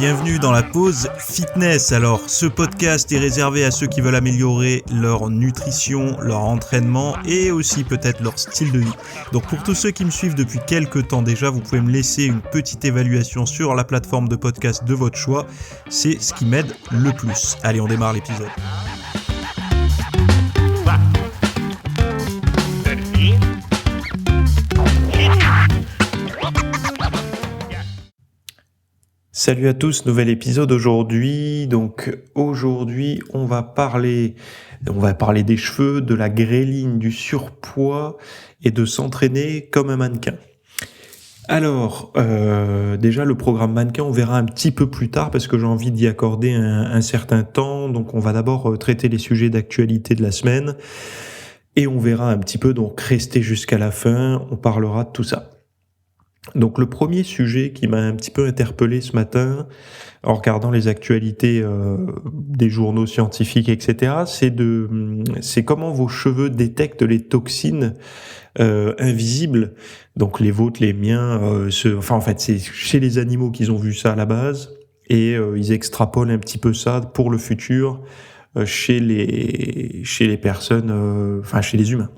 Bienvenue dans la pause fitness. Alors, ce podcast est réservé à ceux qui veulent améliorer leur nutrition, leur entraînement et aussi peut-être leur style de vie. Donc pour tous ceux qui me suivent depuis quelques temps déjà, vous pouvez me laisser une petite évaluation sur la plateforme de podcast de votre choix. C'est ce qui m'aide le plus. Allez, on démarre l'épisode. Salut à tous, nouvel épisode aujourd'hui. Donc aujourd'hui, on va parler des cheveux, de la grêline, du surpoids et de s'entraîner comme un mannequin. Alors, déjà le programme mannequin, on verra un petit peu plus tard parce que j'ai envie d'y accorder un certain temps. Donc on va d'abord traiter les sujets d'actualité de la semaine et on verra un petit peu, donc restez jusqu'à la fin, on parlera de tout ça. Donc le premier sujet qui m'a un petit peu interpellé ce matin en regardant les actualités des journaux scientifiques, etc., c'est comment vos cheveux détectent les toxines invisibles, donc les vôtres, les miens, c'est chez les animaux qu'ils ont vu ça à la base et ils extrapolent un petit peu ça pour le futur chez les personnes, chez les humains.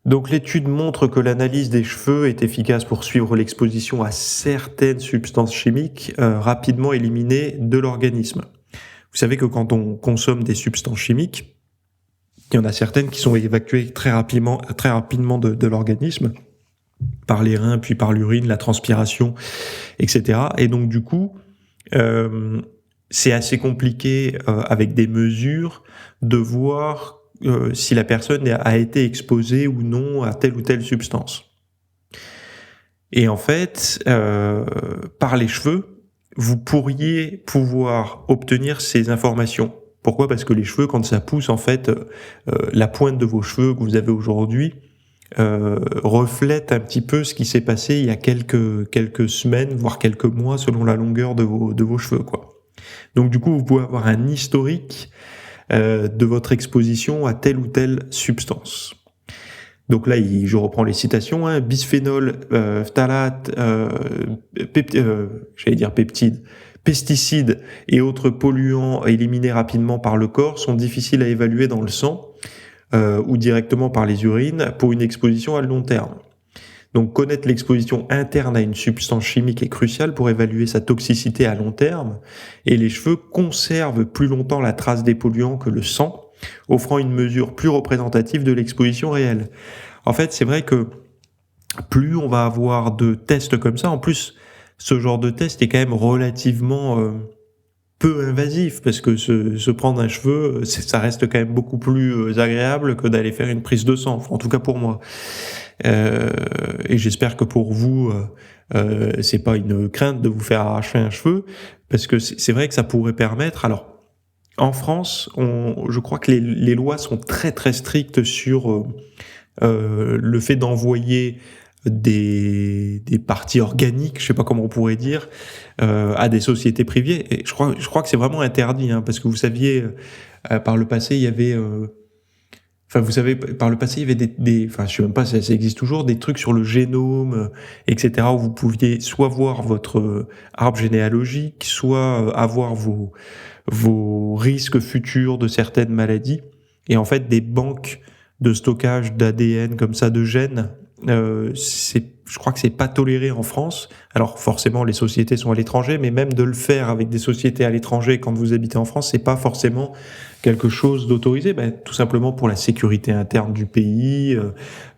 Donc l'étude montre que l'analyse des cheveux est efficace pour suivre l'exposition à certaines substances chimiques rapidement éliminées de l'organisme. Vous savez que quand on consomme des substances chimiques, il y en a certaines qui sont évacuées très rapidement de l'organisme, par les reins, puis par l'urine, la transpiration, etc. Et donc du coup, c'est assez compliqué avec des mesures de voir si la personne a été exposée ou non à telle ou telle substance. Et en fait, par les cheveux, vous pourriez pouvoir obtenir ces informations. Pourquoi ? Parce que les cheveux, quand ça pousse, en fait, la pointe de vos cheveux que vous avez aujourd'hui reflète un petit peu ce qui s'est passé il y a quelques semaines, voire quelques mois, selon la longueur de vos cheveux, quoi. Donc du coup, vous pouvez avoir un historique de votre exposition à telle ou telle substance. Donc là, je reprends les citations, bisphénol, phtalate, peptides, pesticides et autres polluants éliminés rapidement par le corps sont difficiles à évaluer dans le sang ou directement par les urines pour une exposition à long terme. Donc connaître l'exposition interne à une substance chimique est crucial pour évaluer sa toxicité à long terme, et les cheveux conservent plus longtemps la trace des polluants que le sang, offrant une mesure plus représentative de l'exposition réelle. En fait, c'est vrai que plus on va avoir de tests comme ça, en plus, ce genre de test est quand même relativement peu invasif, parce que se prendre un cheveu, ça reste quand même beaucoup plus agréable que d'aller faire une prise de sang, en tout cas pour moi. Et j'espère que pour vous, c'est pas une crainte de vous faire arracher un cheveu, parce que c'est vrai que ça pourrait permettre. Alors, en France, je crois que les lois sont très très strictes sur le fait d'envoyer des parties organiques, je sais pas comment on pourrait dire, à des sociétés privées. Et je crois que c'est vraiment interdit, parce que vous saviez, par le passé, il y avait je sais même pas, ça existe toujours, des trucs sur le génome, etc., où vous pouviez soit voir votre arbre généalogique, soit avoir vos risques futurs de certaines maladies. Et en fait, des banques de stockage d'ADN comme ça, de gènes, je crois que c'est pas toléré en France. Alors forcément, les sociétés sont à l'étranger, mais même de le faire avec des sociétés à l'étranger quand vous habitez en France, c'est pas forcément quelque chose d'autorisé, tout simplement pour la sécurité interne du pays,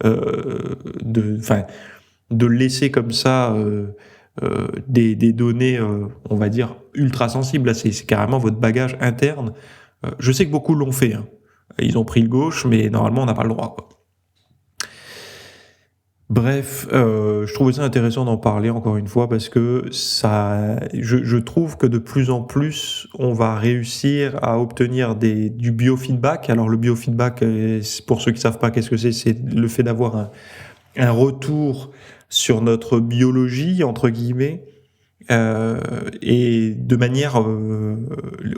de laisser comme ça des données, on va dire, ultra sensibles. Là, c'est carrément votre bagage interne. Je sais que beaucoup l'ont fait. Ils ont pris le gauche, mais normalement, on n'a pas le droit, quoi. Bref, je trouvais ça intéressant d'en parler encore une fois parce que je trouve que de plus en plus, on va réussir à obtenir du biofeedback. Alors le biofeedback, pour ceux qui savent pas qu'est-ce que c'est le fait d'avoir un retour sur notre biologie, entre guillemets, et de manière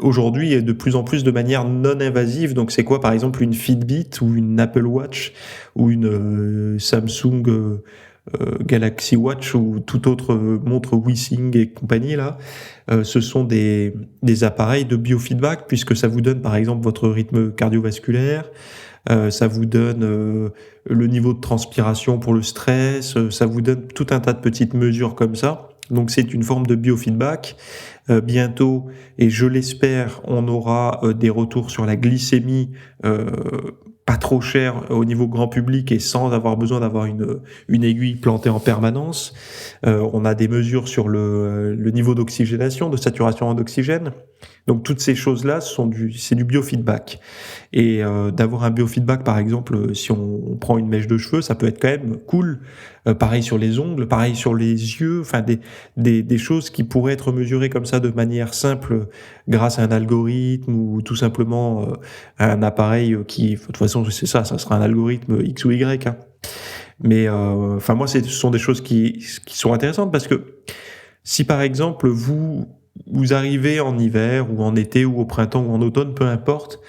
aujourd'hui et de plus en plus de manière non invasive. Donc c'est quoi par exemple une Fitbit ou une Apple Watch ou une Samsung Galaxy Watch ou toute autre montre Wissing et compagnie là, ce sont des appareils de biofeedback puisque ça vous donne par exemple votre rythme cardiovasculaire, ça vous donne le niveau de transpiration pour le stress, ça vous donne tout un tas de petites mesures comme ça. Donc c'est une forme de biofeedback. Bientôt, et je l'espère, on aura des retours sur la glycémie pas trop cher au niveau grand public et sans avoir besoin d'avoir une aiguille plantée en permanence. On a des mesures sur le niveau d'oxygénation, de saturation en oxygène. Donc toutes ces choses-là c'est du biofeedback. Et d'avoir un biofeedback, par exemple, si on prend une mèche de cheveux, ça peut être quand même cool. Pareil sur les ongles, pareil sur les yeux, enfin des choses qui pourraient être mesurées comme ça de manière simple grâce à un algorithme ou tout simplement à un appareil qui, de toute façon, c'est ça sera un algorithme X ou Y. Hein. Mais enfin moi, ce sont des choses qui sont intéressantes parce que si par exemple vous arrivez en hiver ou en été ou au printemps ou en automne, peu importe,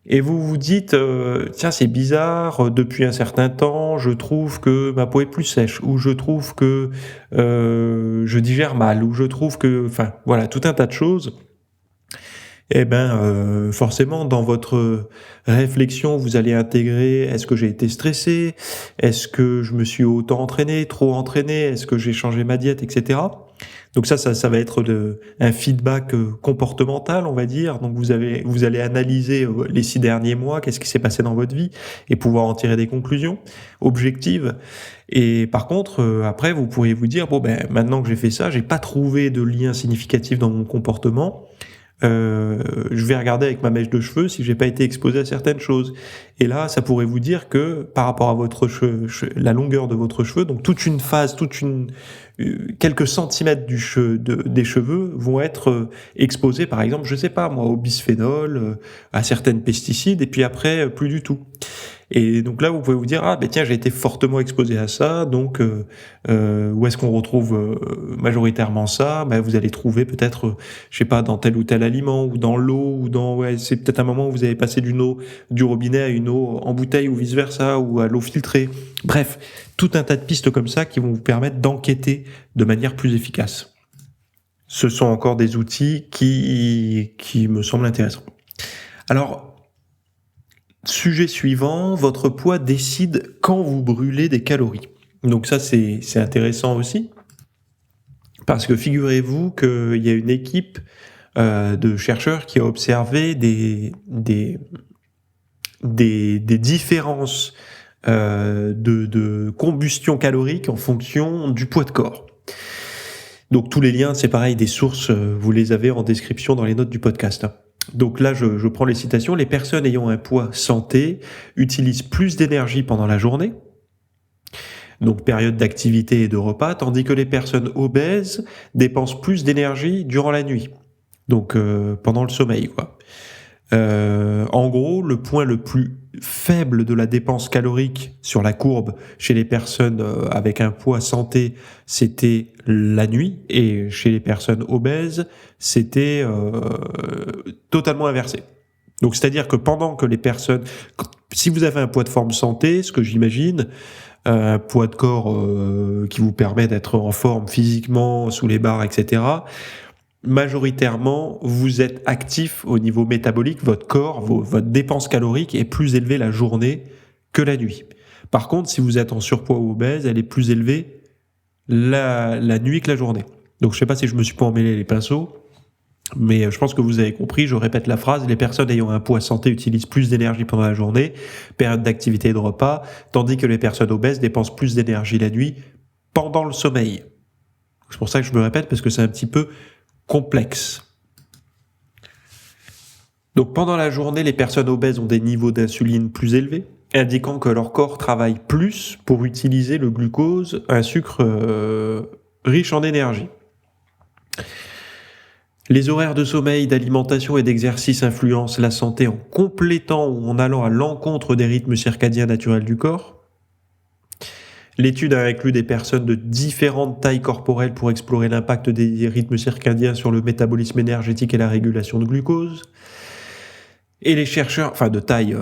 et vous vous dites tiens c'est bizarre, depuis un certain temps je trouve que ma peau est plus sèche ou je trouve que je digère mal ou je trouve que enfin voilà tout un tas de choses. Eh ben forcément dans votre réflexion vous allez intégrer est-ce que j'ai été stressé, est-ce que je me suis autant entraîné, trop entraîné, est-ce que j'ai changé ma diète, etc. Donc ça va être un feedback comportemental, on va dire. Donc vous allez analyser les 6 derniers mois, qu'est-ce qui s'est passé dans votre vie, et pouvoir en tirer des conclusions objectives. Et par contre, après, vous pourriez vous dire bon ben maintenant que j'ai fait ça, j'ai pas trouvé de lien significatif dans mon comportement. Je vais regarder avec ma mèche de cheveux si j'ai pas été exposé à certaines choses. Et là, ça pourrait vous dire que par rapport à votre la longueur de votre cheveu, donc toute une phase, quelques centimètres des cheveux vont être exposés, par exemple, je sais pas moi, au bisphénol, à certaines pesticides, et puis après plus du tout. Et donc là, vous pouvez vous dire ah ben tiens, j'ai été fortement exposé à ça, donc où est-ce qu'on retrouve majoritairement ça? Ben vous allez trouver peut-être, je sais pas, dans tel ou tel aliment ou dans l'eau ou c'est peut-être un moment où vous avez passé d'une eau du robinet à une eau en bouteille ou vice versa ou à l'eau filtrée. Bref, tout un tas de pistes comme ça qui vont vous permettre d'enquêter de manière plus efficace. Ce sont encore des outils qui me semblent intéressants. Alors sujet suivant, votre poids décide quand vous brûlez des calories. Donc ça, c'est intéressant aussi, parce que figurez-vous qu'il y a une équipe de chercheurs qui a observé des différences de combustion calorique en fonction du poids de corps. Donc tous les liens, c'est pareil, des sources, vous les avez en description dans les notes du podcast. Donc là, je prends les citations. Les personnes ayant un poids santé utilisent plus d'énergie pendant la journée, donc période d'activité et de repas, tandis que les personnes obèses dépensent plus d'énergie durant la nuit, donc pendant le sommeil, quoi. En gros, le point le plus faible de la dépense calorique sur la courbe chez les personnes avec un poids santé, c'était la nuit, et chez les personnes obèses, c'était totalement inversé. Donc c'est-à-dire que pendant que les personnes, si vous avez un poids de forme santé, ce que j'imagine, un poids de corps qui vous permet d'être en forme physiquement, sous les barres, etc., majoritairement, vous êtes actif au niveau métabolique, votre corps, votre dépense calorique est plus élevée la journée que la nuit. Par contre, si vous êtes en surpoids ou obèse, elle est plus élevée la nuit que la journée. Donc je sais pas si je me suis pas emmêlé les pinceaux, mais je pense que vous avez compris, je répète la phrase, les personnes ayant un poids santé utilisent plus d'énergie pendant la journée, période d'activité et de repas, tandis que les personnes obèses dépensent plus d'énergie la nuit pendant le sommeil. C'est pour ça que je me répète, parce que c'est un petit peu complexe. Donc pendant la journée, les personnes obèses ont des niveaux d'insuline plus élevés, indiquant que leur corps travaille plus pour utiliser le glucose, un sucre riche en énergie. Les horaires de sommeil, d'alimentation et d'exercice influencent la santé en complétant ou en allant à l'encontre des rythmes circadiens naturels du corps. L'étude a inclus des personnes de différentes tailles corporelles pour explorer l'impact des rythmes circadiens sur le métabolisme énergétique et la régulation de glucose. Et les chercheurs, enfin de taille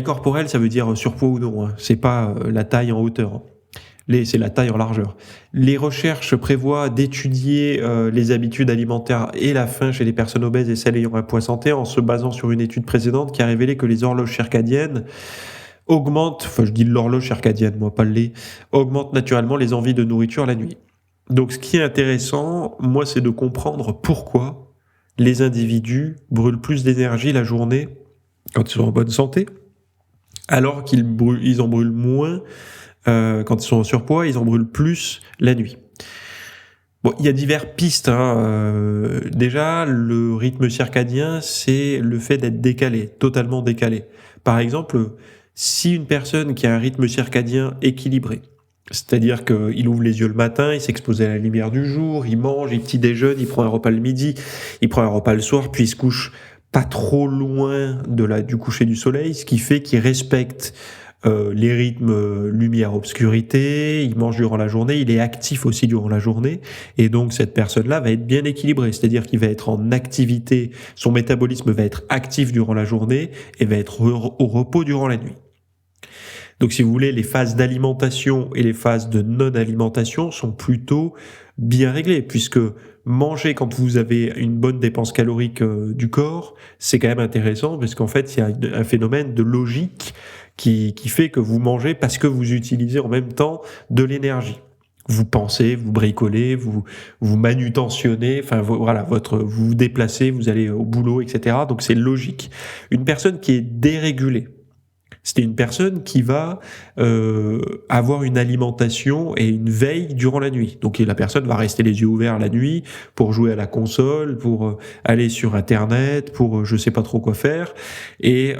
corporelle, ça veut dire surpoids ou non, hein, c'est pas la taille en hauteur. C'est la taille en largeur. Les recherches prévoient d'étudier les habitudes alimentaires et la faim chez les personnes obèses et celles ayant un poids santé en se basant sur une étude précédente qui a révélé que les horloges circadiennes je dis l'horloge circadienne, moi pas le lait, augmentent naturellement les envies de nourriture la nuit. Donc ce qui est intéressant, moi, c'est de comprendre pourquoi les individus brûlent plus d'énergie la journée quand ils sont en bonne santé, alors ils en brûlent moins quand ils sont en surpoids, ils en brûlent plus la nuit. Bon, il y a diverses pistes. Déjà, le rythme circadien, c'est le fait d'être décalé, totalement décalé. Par exemple, si une personne qui a un rythme circadien équilibré, c'est-à-dire qu'il ouvre les yeux le matin, il s'expose à la lumière du jour, il mange, il petit déjeune, il prend un repas le midi, il prend un repas le soir, puis il se couche pas trop loin du coucher du soleil, ce qui fait qu'il respecte les rythmes lumière-obscurité, il mange durant la journée, il est actif aussi durant la journée, et donc cette personne-là va être bien équilibrée, c'est-à-dire qu'il va être en activité, son métabolisme va être actif durant la journée et va être au repos durant la nuit. Donc si vous voulez, les phases d'alimentation et les phases de non-alimentation sont plutôt bien réglées, puisque manger quand vous avez une bonne dépense calorique du corps, c'est quand même intéressant, parce qu'en fait, il y a un phénomène de logique qui fait que vous mangez parce que vous utilisez en même temps de l'énergie. Vous pensez, vous bricolez, vous manutentionnez, vous vous déplacez, vous allez au boulot, etc. Donc c'est logique. Une personne qui est dérégulée, c'est une personne qui va avoir une alimentation et une veille durant la nuit. Donc la personne va rester les yeux ouverts la nuit pour jouer à la console, pour aller sur Internet, pour je sais pas trop quoi faire, et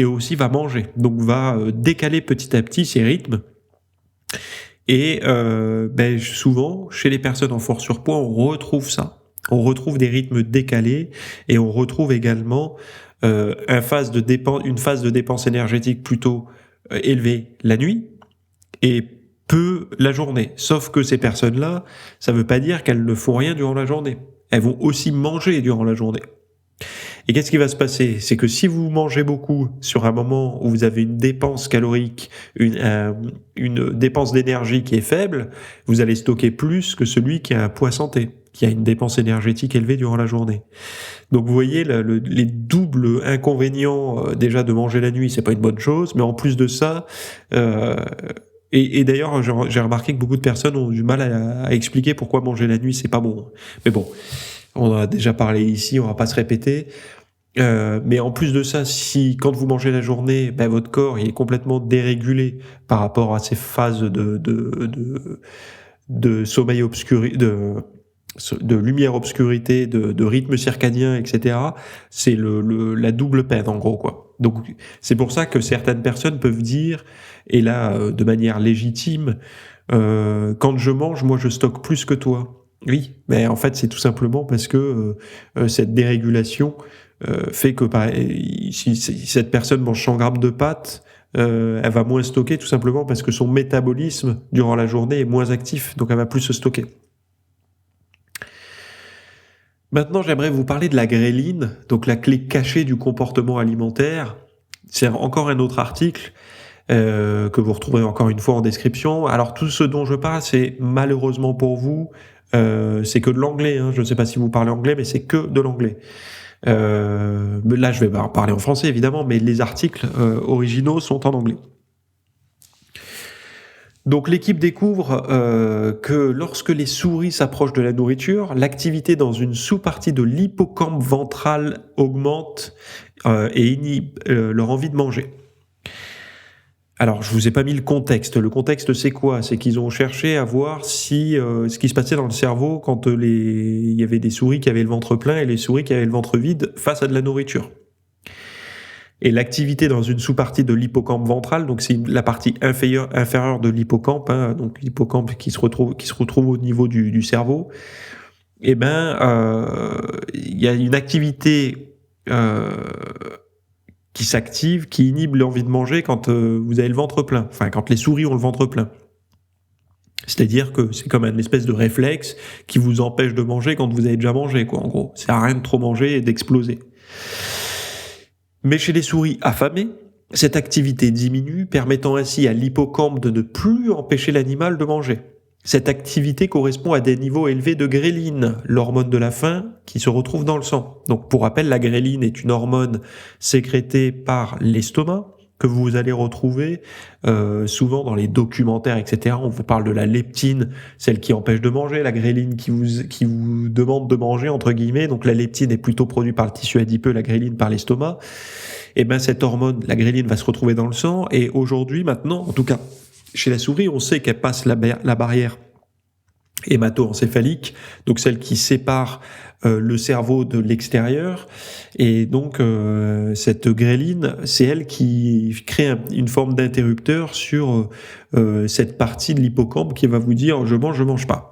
aussi va manger. Donc va décaler petit à petit ses rythmes. Et souvent, chez les personnes en fort surpoids, on retrouve ça. On retrouve des rythmes décalés et on retrouve également une phase de dépense énergétique plutôt élevée la nuit et peu la journée. Sauf que ces personnes-là, ça ne veut pas dire qu'elles ne font rien durant la journée. Elles vont aussi manger durant la journée. Et qu'est-ce qui va se passer? C'est que si vous mangez beaucoup sur un moment où vous avez une dépense calorique, une dépense d'énergie qui est faible, vous allez stocker plus que celui qui a un poids santé, qui a une dépense énergétique élevée durant la journée. Donc vous voyez les doubles inconvénients déjà de manger la nuit, c'est pas une bonne chose, mais en plus de ça, et d'ailleurs j'ai remarqué que beaucoup de personnes ont du mal à expliquer pourquoi manger la nuit c'est pas bon. Mais bon, on en a déjà parlé ici, on va pas se répéter. Mais en plus de ça, quand vous mangez la journée, votre corps il est complètement dérégulé par rapport à ces phases de sommeil de lumière obscurité, de rythme circadien, etc. C'est la double peine en gros quoi. Donc c'est pour ça que certaines personnes peuvent dire, et là de manière légitime, quand je mange, moi je stocke plus que toi. Oui, mais en fait c'est tout simplement parce que cette dérégulation fait que si cette personne mange 100 grammes de pâtes, elle va moins stocker tout simplement parce que son métabolisme durant la journée est moins actif, donc elle va plus se stocker. Maintenant, j'aimerais vous parler de la gréline, donc la clé cachée du comportement alimentaire. C'est encore un autre article que vous retrouverez encore une fois en description. Alors tout ce dont je parle, c'est malheureusement pour vous, c'est que de l'anglais. Je ne sais pas si vous parlez anglais, mais c'est que de l'anglais. Là, je vais parler en français évidemment, mais les articles originaux sont en anglais. Donc l'équipe découvre que lorsque les souris s'approchent de la nourriture, l'activité dans une sous-partie de l'hippocampe ventral augmente et inhibe leur envie de manger. Alors, je vous ai pas mis le contexte. Le contexte, c'est quoi? C'est qu'ils ont cherché à voir si ce qui se passait dans le cerveau quand il y avait des souris qui avaient le ventre plein et les souris qui avaient le ventre vide face à de la nourriture. Et l'activité dans une sous-partie de l'hippocampe ventral, donc c'est la partie inférieure de l'hippocampe, donc l'hippocampe qui se retrouve au niveau du cerveau. Il y a une activité qui s'active, qui inhibe l'envie de manger quand vous avez le ventre plein, enfin quand les souris ont le ventre plein. C'est-à-dire que c'est comme une espèce de réflexe qui vous empêche de manger quand vous avez déjà mangé, quoi. En gros, ça sert à rien de trop manger et d'exploser. Mais chez les souris affamées, Cette activité diminue, permettant ainsi à l'hippocampe de ne plus empêcher l'animal de manger. Cette activité correspond à des niveaux élevés de gréline, l'hormone de la faim qui se retrouve dans le sang. Donc pour rappel, la gréline est une hormone sécrétée par l'estomac que vous allez retrouver souvent dans les documentaires, etc. On vous parle de la leptine, celle qui empêche de manger, la gréline qui vous demande de manger, entre guillemets. Donc la leptine est plutôt produite par le tissu adipeux, la gréline par l'estomac. Et ben cette hormone, la gréline, va se retrouver dans le sang. Et aujourd'hui, maintenant, en tout cas, chez la souris, on sait qu'elle passe la barrière hémato-encéphalique, donc celle qui sépare le cerveau de l'extérieur. Et donc, cette gréline, c'est elle qui crée une forme d'interrupteur sur cette partie de l'hippocampe qui va vous dire « je mange pas ».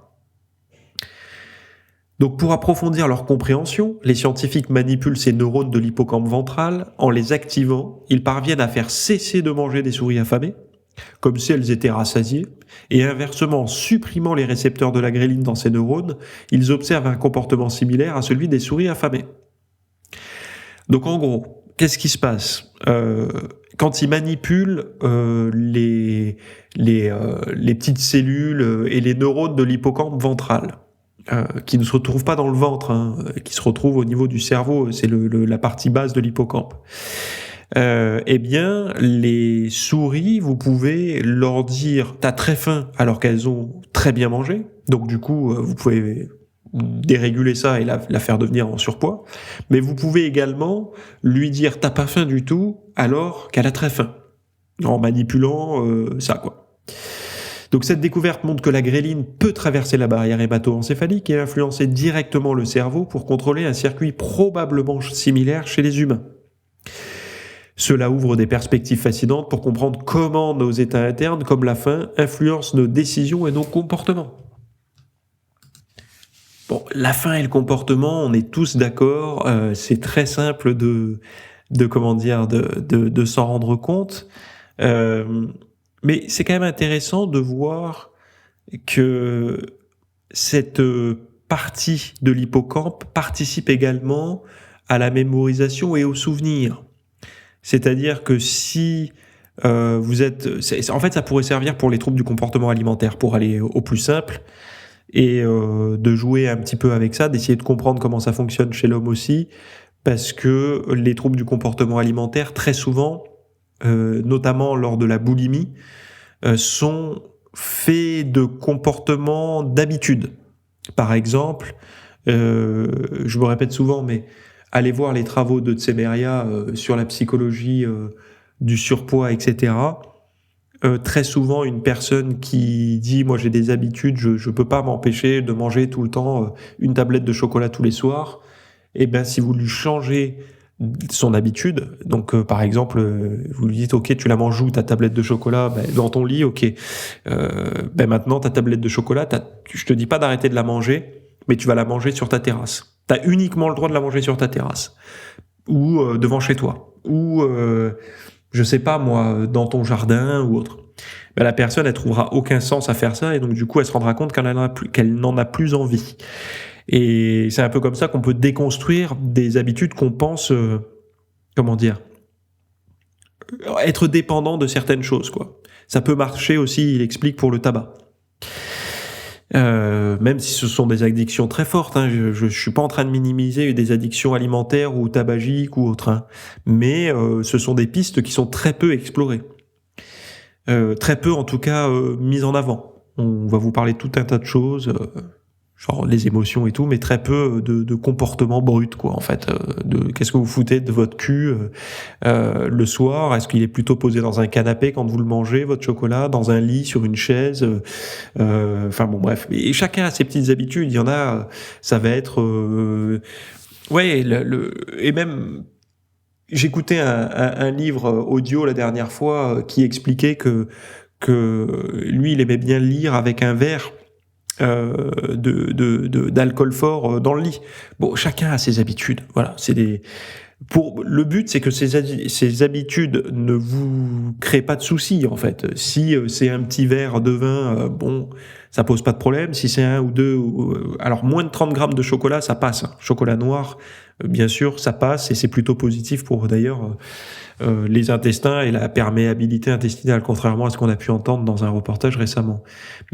Donc pour approfondir leur compréhension, les scientifiques manipulent ces neurones de l'hippocampe ventral. En les activant, ils parviennent à faire cesser de manger des souris affamées, comme si elles étaient rassasiées, et inversement, en supprimant les récepteurs de la gréline dans ces neurones, ils observent un comportement similaire à celui des souris affamées. Donc en gros, qu'est-ce qui se passe quand ils manipulent les petites cellules et les neurones de l'hippocampe ventral, qui ne se retrouvent pas dans le ventre, qui se retrouvent au niveau du cerveau, c'est la partie basse de l'hippocampe. Eh bien, les souris, vous pouvez leur dire « t'as très faim » alors qu'elles ont très bien mangé. Donc du coup, vous pouvez déréguler ça et la faire devenir en surpoids. Mais vous pouvez également lui dire « t'as pas faim du tout » alors qu'elle a très faim, en manipulant ça, quoi. Donc cette découverte montre que la gréline peut traverser la barrière hémato-encéphalique et influencer directement le cerveau pour contrôler un circuit probablement similaire chez les humains. Cela ouvre des perspectives fascinantes pour comprendre comment nos états internes, comme la faim, influencent nos décisions et nos comportements. Bon, la faim et le comportement, on est tous d'accord, c'est très simple de s'en rendre compte. Mais c'est quand même intéressant de voir que cette partie de l'hippocampe participe également à la mémorisation et au souvenir. C'est-à-dire que si vous êtes... En fait, ça pourrait servir pour les troubles du comportement alimentaire, pour aller au plus simple, et de jouer un petit peu avec ça, d'essayer de comprendre comment ça fonctionne chez l'homme aussi, parce que les troubles du comportement alimentaire, très souvent, notamment lors de la boulimie, sont faits de comportements d'habitude. Par exemple, je me répète souvent, mais allez voir les travaux de Tsemeria sur la psychologie du surpoids, etc. Très souvent, une personne qui dit « moi j'ai des habitudes, je peux pas m'empêcher de manger tout le temps une tablette de chocolat tous les soirs », eh bien si vous lui changez son habitude, donc par exemple vous lui dites « ok, tu la manges où ta tablette de chocolat ?» Dans ton lit, ok. Maintenant ta tablette de chocolat, je te dis pas d'arrêter de la manger, mais tu vas la manger sur ta terrasse. T'as uniquement le droit de la manger sur ta terrasse, ou devant chez toi, ou je sais pas moi, dans ton jardin ou autre. La personne, elle trouvera aucun sens à faire ça, et donc du coup elle se rendra compte qu'elle n'en a plus envie. Et c'est un peu comme ça qu'on peut déconstruire des habitudes qu'on pense, être dépendant de certaines choses, quoi. Ça peut marcher aussi, il explique, pour le tabac. Même si ce sont des addictions très fortes, je suis pas en train de minimiser des addictions alimentaires ou tabagiques ou autres, mais ce sont des pistes qui sont très peu explorées. Très peu en tout cas mises en avant. On va vous parler de tout un tas de choses, genre les émotions et tout, mais très peu de comportements bruts, quoi, en fait. Qu'est-ce que vous foutez de votre cul le soir? Est-ce qu'il est plutôt posé dans un canapé quand vous le mangez, votre chocolat, dans un lit, sur une chaise? Enfin bon, bref. Et chacun a ses petites habitudes. Il y en a, ça va être... et même... J'écoutais un livre audio la dernière fois qui expliquait que lui, il aimait bien lire avec un verre d'alcool fort dans le lit. Bon, chacun a ses habitudes. Voilà, le but, c'est que ces habitudes ne vous créent pas de soucis, en fait. Si c'est un petit verre de vin, ça pose pas de problème. Si c'est 1 ou 2, alors moins de 30 grammes de chocolat, ça passe. Chocolat noir, bien sûr, ça passe et c'est plutôt positif pour d'ailleurs les intestins et la perméabilité intestinale, contrairement à ce qu'on a pu entendre dans un reportage récemment.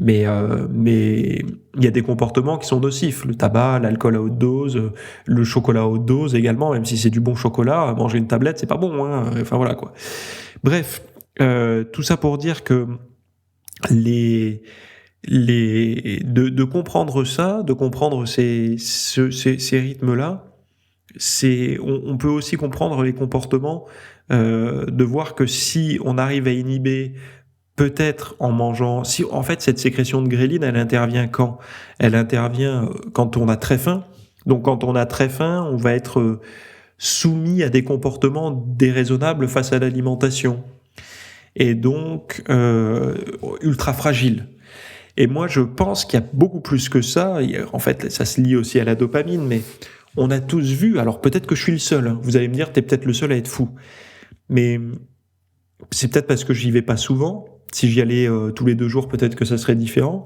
Mais il y a des comportements qui sont nocifs. Le tabac, l'alcool à haute dose, le chocolat à haute dose également, même si c'est du bon chocolat, manger une tablette, c'est pas bon, hein. Enfin voilà quoi. Bref, tout ça pour dire que de comprendre ça, de comprendre ces rythmes-là, on peut aussi comprendre les comportements, de voir que si on arrive à inhiber peut-être en mangeant, si en fait cette sécrétion de gréline, elle intervient quand? Elle intervient quand on a très faim. Donc quand on a très faim, on va être soumis à des comportements déraisonnables face à l'alimentation et donc ultra fragile. Et moi, je pense qu'il y a beaucoup plus que ça. En fait, ça se lie aussi à la dopamine, mais on a tous vu, alors peut-être que je suis le seul, hein. Vous allez me dire, t'es peut-être le seul à être fou. Mais c'est peut-être parce que j'y vais pas souvent. Si j'y allais tous les 2 jours, peut-être que ça serait différent.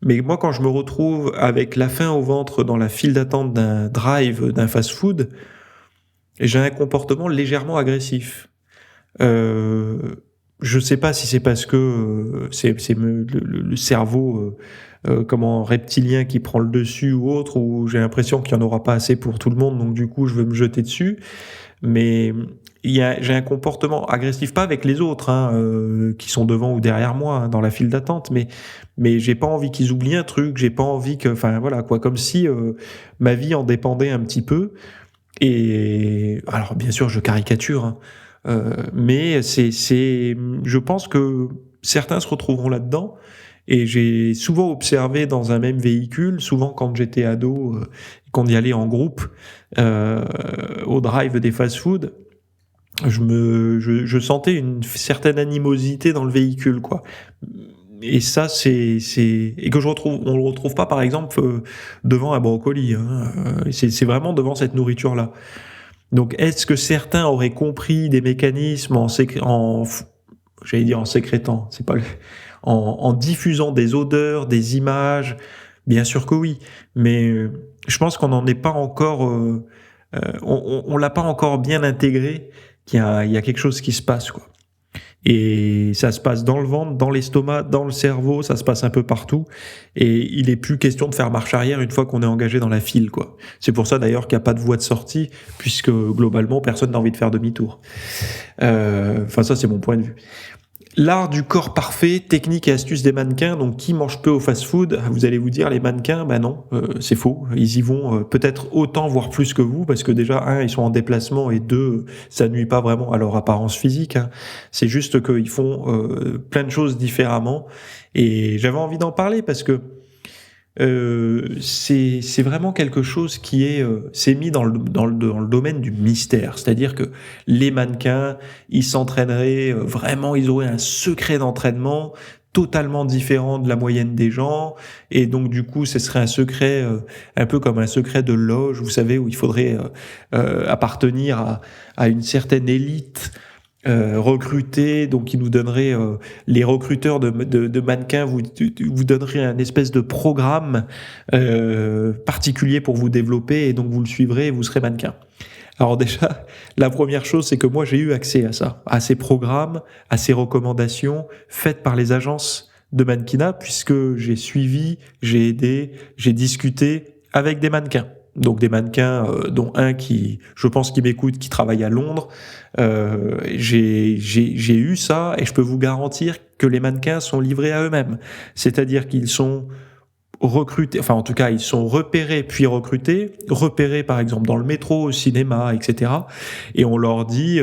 Mais moi, quand je me retrouve avec la faim au ventre dans la file d'attente d'un drive, d'un fast-food, j'ai un comportement légèrement agressif. Je sais pas si c'est parce que c'est le cerveau comment reptilien qui prend le dessus ou autre, ou j'ai l'impression qu'il y en aura pas assez pour tout le monde, donc du coup je veux me jeter dessus. Mais j'ai un comportement agressif, pas avec les autres hein, qui sont devant ou derrière moi hein, dans la file d'attente, mais j'ai pas envie qu'ils oublient un truc, j'ai pas envie que, enfin voilà quoi, comme si ma vie en dépendait un petit peu. Et alors bien sûr je caricature. Hein, mais je pense que certains se retrouveront là-dedans. Et j'ai souvent observé dans un même véhicule, souvent quand j'étais ado, qu'on y allait en groupe au drive des fast-food, je sentais une certaine animosité dans le véhicule, quoi. Et ça, et que on le retrouve pas, par exemple, devant un brocoli. Hein. C'est vraiment devant cette nourriture-là. Donc, est-ce que certains auraient compris des mécanismes j'allais dire en sécrétant, c'est pas en diffusant des odeurs, des images? Bien sûr que oui, mais je pense qu'on n'en est pas encore, on l'a pas encore bien intégré, qu'il y a quelque chose qui se passe, quoi. Et ça se passe dans le ventre, dans l'estomac, dans le cerveau, ça se passe un peu partout. Et il est plus question de faire marche arrière une fois qu'on est engagé dans la file, quoi. C'est pour ça d'ailleurs qu'il n'y a pas de voie de sortie, puisque globalement personne n'a envie de faire demi-tour. Enfin ça c'est mon point de vue. L'art du corps parfait, technique et astuces des mannequins. Donc, qui mange peu au fast-food? Vous allez vous dire, les mannequins, ben non, c'est faux. Ils y vont peut-être autant, voire plus que vous, parce que déjà, 1, ils sont en déplacement, et 2, ça nuit pas vraiment à leur apparence physique. Hein. C'est juste qu'ils font plein de choses différemment. Et j'avais envie d'en parler parce que c'est vraiment quelque chose qui c'est mis dans le domaine du mystère. C'est-à-dire que les mannequins, ils s'entraîneraient vraiment, ils auraient un secret d'entraînement totalement différent de la moyenne des gens, et donc du coup ce serait un secret un peu comme un secret de loge, vous savez, où il faudrait appartenir à une certaine élite recruter, donc ils nous donneraient les recruteurs de mannequins vous donneraient un espèce de programme particulier pour vous développer, et donc vous le suivrez et vous serez mannequin. Alors déjà, la première chose, c'est que moi j'ai eu accès à ça, à ces programmes, à ces recommandations faites par les agences de mannequinat, puisque j'ai suivi, j'ai aidé, j'ai discuté avec des mannequins. Donc des mannequins, dont un qui, je pense, qui m'écoute, qui travaille à Londres. J'ai eu ça, et je peux vous garantir que les mannequins sont livrés à eux-mêmes. C'est-à-dire qu'ils sont recrutés, enfin en tout cas ils sont repérés puis recrutés, repérés par exemple dans le métro, au cinéma, etc. Et on leur dit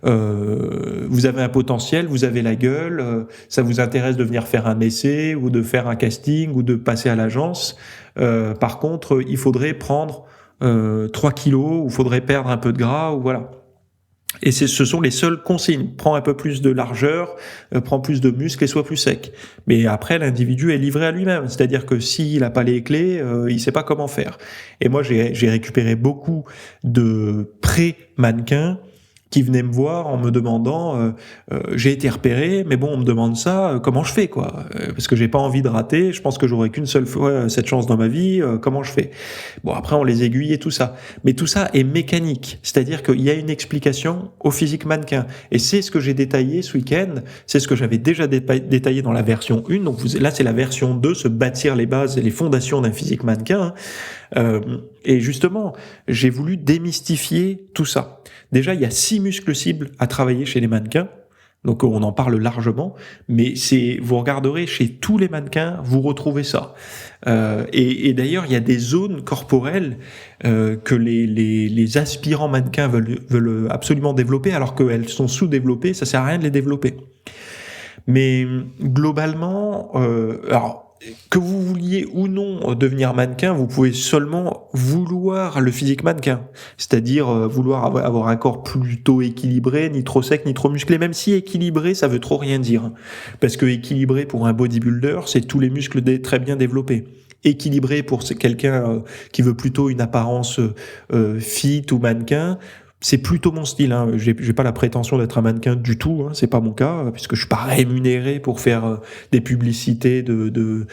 vous avez un potentiel, vous avez la gueule, ça vous intéresse de venir faire un essai ou de faire un casting ou de passer à l'agence. Par contre, il faudrait prendre 3 kilos, ou faudrait perdre un peu de gras, ou voilà. Et ce sont les seules consignes. Prends un peu plus de largeur, prends plus de muscles et sois plus sec. Mais après, l'individu est livré à lui-même. C'est-à-dire que s'il n'a pas les clés, il sait pas comment faire. Et moi, j'ai récupéré beaucoup de pré-mannequins qui venaient me voir en me demandant j'ai été repéré, mais bon, on me demande ça, comment je fais, quoi? Parce que j'ai pas envie de rater, je pense que j'aurai qu'une seule fois cette chance dans ma vie, comment je fais? Bon, après, on les aiguille et tout ça. Mais tout ça est mécanique, c'est-à-dire qu'il y a une explication au physique mannequin. Et c'est ce que j'ai détaillé ce week-end, c'est ce que j'avais déjà détaillé dans la version 1, donc là, c'est la version 2, se bâtir les bases et les fondations d'un physique mannequin. Et justement, j'ai voulu démystifier tout ça. Déjà, il y a 6 muscles cibles à travailler chez les mannequins. Donc on en parle largement, mais vous regarderez chez tous les mannequins, vous retrouvez ça. Et d'ailleurs, il y a des zones corporelles que les aspirants mannequins veulent absolument développer, alors qu'elles sont sous-développées, ça sert à rien de les développer. Mais globalement, alors que vous vouliez ou non devenir mannequin, vous pouvez seulement vouloir le physique mannequin, c'est-à-dire vouloir avoir un corps plutôt équilibré, ni trop sec, ni trop musclé, même si équilibré, ça veut trop rien dire. Parce que équilibré pour un bodybuilder, c'est tous les muscles très bien développés. Équilibré pour quelqu'un qui veut plutôt une apparence fit ou mannequin, c'est plutôt mon style, hein. J'ai pas la prétention d'être un mannequin du tout, hein. C'est pas mon cas, puisque je suis pas rémunéré pour faire des publicités de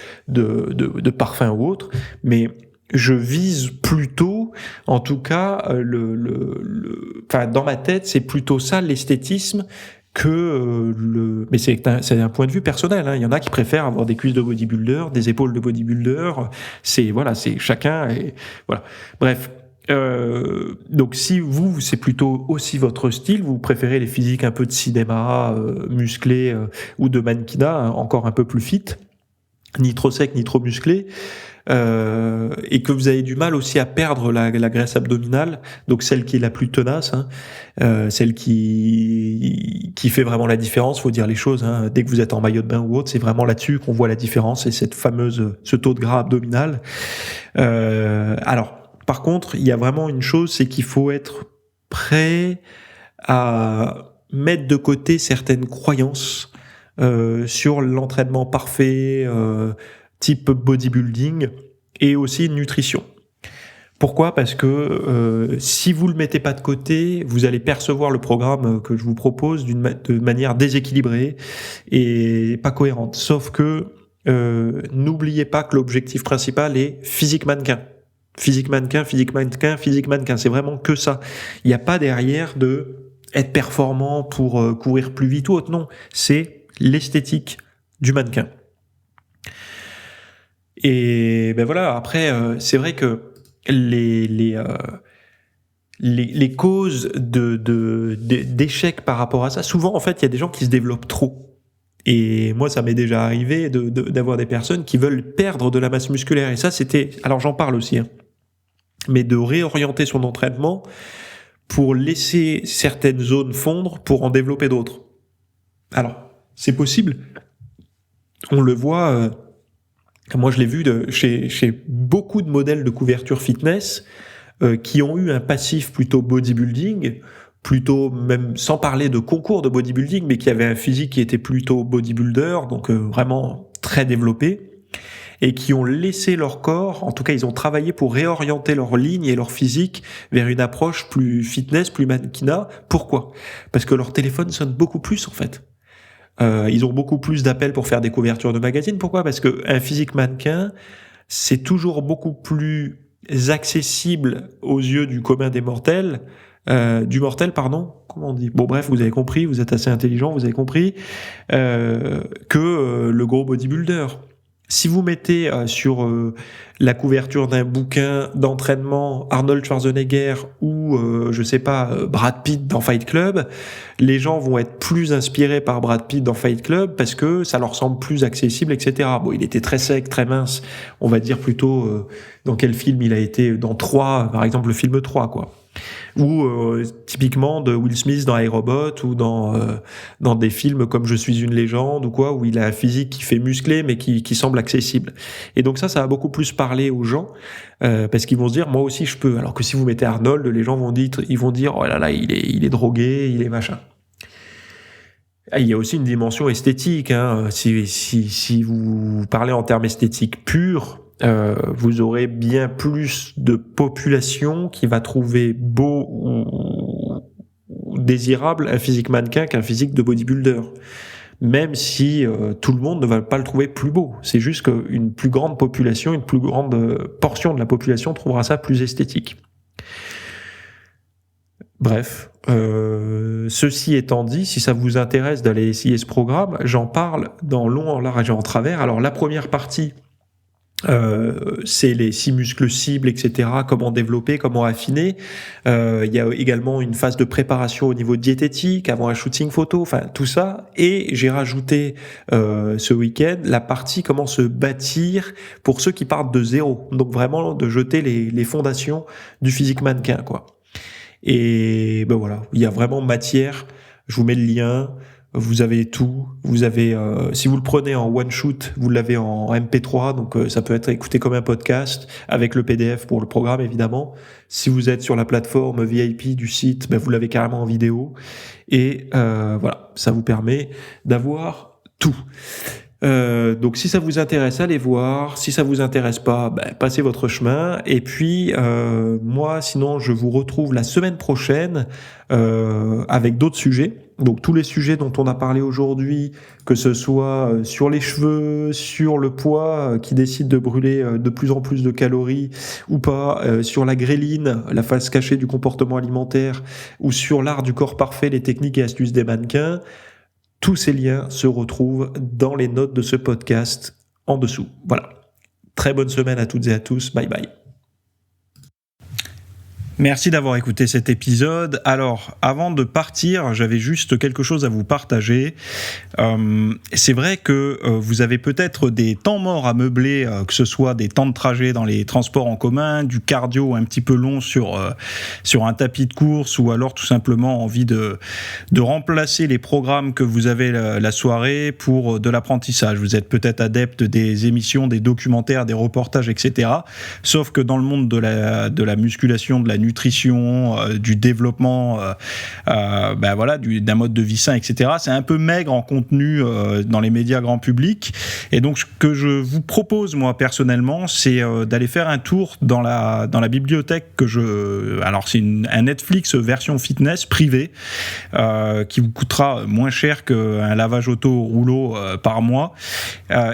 parfums ou autres, mais je vise plutôt, en tout cas, enfin, dans ma tête, c'est plutôt ça, l'esthétisme, mais c'est un point de vue personnel, hein. Il y en a qui préfèrent avoir des cuisses de bodybuilder, des épaules de bodybuilder, c'est chacun, et voilà. Bref. Donc si c'est plutôt aussi votre style, vous préférez les physiques un peu de cinéma, musclés, ou de mannequinat, hein, encore un peu plus fit, ni trop sec ni trop musclé, et que vous avez du mal aussi à perdre la graisse abdominale, donc celle qui est la plus tenace, hein, celle qui fait vraiment la différence, faut dire les choses, hein. Dès que vous êtes en maillot de bain ou autre, c'est vraiment là-dessus qu'on voit la différence, et ce taux de gras abdominal. Alors, par contre, il y a vraiment une chose, c'est qu'il faut être prêt à mettre de côté certaines croyances sur l'entraînement parfait, type bodybuilding, et aussi nutrition. Pourquoi ? Parce que si vous le mettez pas de côté, vous allez percevoir le programme que je vous propose de manière déséquilibrée et pas cohérente. Sauf que n'oubliez pas que l'objectif principal est physique mannequin. Physique mannequin, physique mannequin, physique mannequin. C'est vraiment que ça. Il n'y a pas derrière de être performant pour courir plus vite ou autre. Non, c'est l'esthétique du mannequin. Et ben voilà, après, c'est vrai que les causes d'échec par rapport à ça, souvent, en fait, il y a des gens qui se développent trop. Et moi, ça m'est déjà arrivé d'avoir des personnes qui veulent perdre de la masse musculaire. Et ça, alors j'en parle aussi, hein, mais de réorienter son entraînement pour laisser certaines zones fondre pour en développer d'autres. Alors, c'est possible. On le voit, moi je l'ai vu chez beaucoup de modèles de couverture fitness qui ont eu un passif plutôt bodybuilding, plutôt même sans parler de concours de bodybuilding, mais qui avaient un physique qui était plutôt bodybuilder, donc vraiment très développé, et qui ont laissé leur corps, en tout cas ils ont travaillé pour réorienter leur ligne et leur physique vers une approche plus fitness, plus mannequinat. Pourquoi ? Parce que leur téléphone sonne beaucoup plus en fait. Ils ont beaucoup plus d'appels pour faire des couvertures de magazines. Pourquoi ? Parce que un physique mannequin, c'est toujours beaucoup plus accessible aux yeux du commun des mortels, comment on dit ? Bon bref, vous avez compris, vous êtes assez intelligent, vous avez compris, que le gros bodybuilder. Si vous mettez sur la couverture d'un bouquin d'entraînement Arnold Schwarzenegger ou Brad Pitt dans Fight Club, les gens vont être plus inspirés par Brad Pitt dans Fight Club parce que ça leur semble plus accessible, etc. Bon, il était très sec, très mince. On va dire plutôt dans quel film il a été, dans 3, par exemple le film 3, quoi. Ou typiquement de Will Smith dans iRobot, ou dans des films comme Je suis une légende ou quoi, où il a un physique qui fait musclé mais qui semble accessible. Et donc ça va beaucoup plus parler aux gens parce qu'ils vont se dire moi aussi je peux. Alors que si vous mettez Arnold, les gens vont dire oh là là, il est drogué, il est machin. Il y a aussi une dimension esthétique, hein. Si vous parlez en termes esthétiques purs, vous aurez bien plus de population qui va trouver beau désirable un physique mannequin qu'un physique de bodybuilder. Même si tout le monde ne va pas le trouver plus beau. C'est juste qu'une plus grande population, une plus grande portion de la population trouvera ça plus esthétique. Bref, ceci étant dit, si ça vous intéresse d'aller essayer ce programme, j'en parle dans long, en large et en travers. Alors la première partie, c'est les 6 muscles cibles, etc., comment développer, comment affiner. Il y a également une phase de préparation au niveau diététique, avant un shooting photo, enfin tout ça. Et j'ai rajouté ce week-end la partie comment se bâtir pour ceux qui partent de zéro. Donc vraiment de jeter les fondations du physique mannequin, quoi. Et ben voilà, il y a vraiment matière. Je vous mets le lien. Vous avez tout. Vous avez, si vous le prenez en one shoot, vous l'avez en MP3, donc ça peut être écouté comme un podcast avec le PDF pour le programme évidemment. Si vous êtes sur la plateforme VIP du site, ben vous l'avez carrément en vidéo. Et voilà, ça vous permet d'avoir tout. Donc si ça vous intéresse, allez voir. Si ça vous intéresse pas, passez votre chemin. Et puis moi, sinon, je vous retrouve la semaine prochaine avec d'autres sujets. Donc tous les sujets dont on a parlé aujourd'hui, que ce soit sur les cheveux, sur le poids qui décide de brûler de plus en plus de calories ou pas, sur la gréline, la face cachée du comportement alimentaire, ou sur l'art du corps parfait, les techniques et astuces des mannequins. Tous ces liens se retrouvent dans les notes de ce podcast en dessous. Voilà. Très bonne semaine à toutes et à tous. Bye bye. Merci d'avoir écouté cet épisode. Alors, avant de partir, j'avais juste quelque chose à vous partager. C'est vrai que vous avez peut-être des temps morts à meubler, que ce soit des temps de trajet dans les transports en commun, du cardio un petit peu long sur un tapis de course, ou alors tout simplement envie de remplacer les programmes que vous avez la soirée pour de l'apprentissage. Vous êtes peut-être adepte des émissions, des documentaires, des reportages, etc. Sauf que dans le monde de la musculation, de la nutrition, du développement, d'un mode de vie sain, etc. C'est un peu maigre en contenu dans les médias grand public. Et donc, ce que je vous propose, moi, personnellement, c'est d'aller faire un tour dans la bibliothèque alors, c'est un Netflix version fitness privée qui vous coûtera moins cher qu'un lavage auto au rouleau par mois.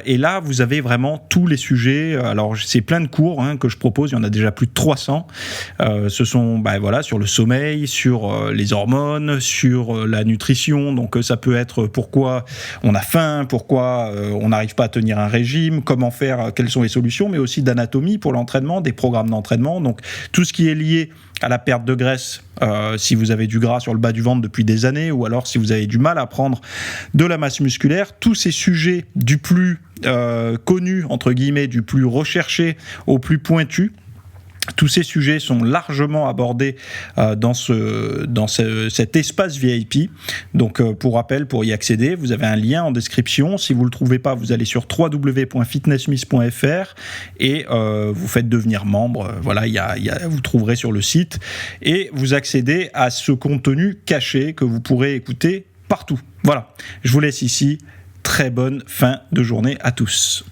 Et là, vous avez vraiment tous les sujets. Alors, c'est plein de cours que je propose. Il y en a déjà plus de 300. Ce sont sur le sommeil, sur les hormones, sur la nutrition. Donc ça peut être pourquoi on a faim, pourquoi on n'arrive pas à tenir un régime, comment faire, quelles sont les solutions, mais aussi d'anatomie pour l'entraînement, des programmes d'entraînement. Donc tout ce qui est lié à la perte de graisse, si vous avez du gras sur le bas du ventre depuis des années, ou alors si vous avez du mal à prendre de la masse musculaire, tous ces sujets du plus connu, entre guillemets, du plus recherché au plus pointu, tous ces sujets sont largement abordés dans cet espace VIP. Donc, pour rappel, pour y accéder, vous avez un lien en description. Si vous ne le trouvez pas, vous allez sur www.fitnessmiss.fr et vous faites devenir membre. Voilà, vous trouverez sur le site. Et vous accédez à ce contenu caché que vous pourrez écouter partout. Voilà, je vous laisse ici. Très bonne fin de journée à tous.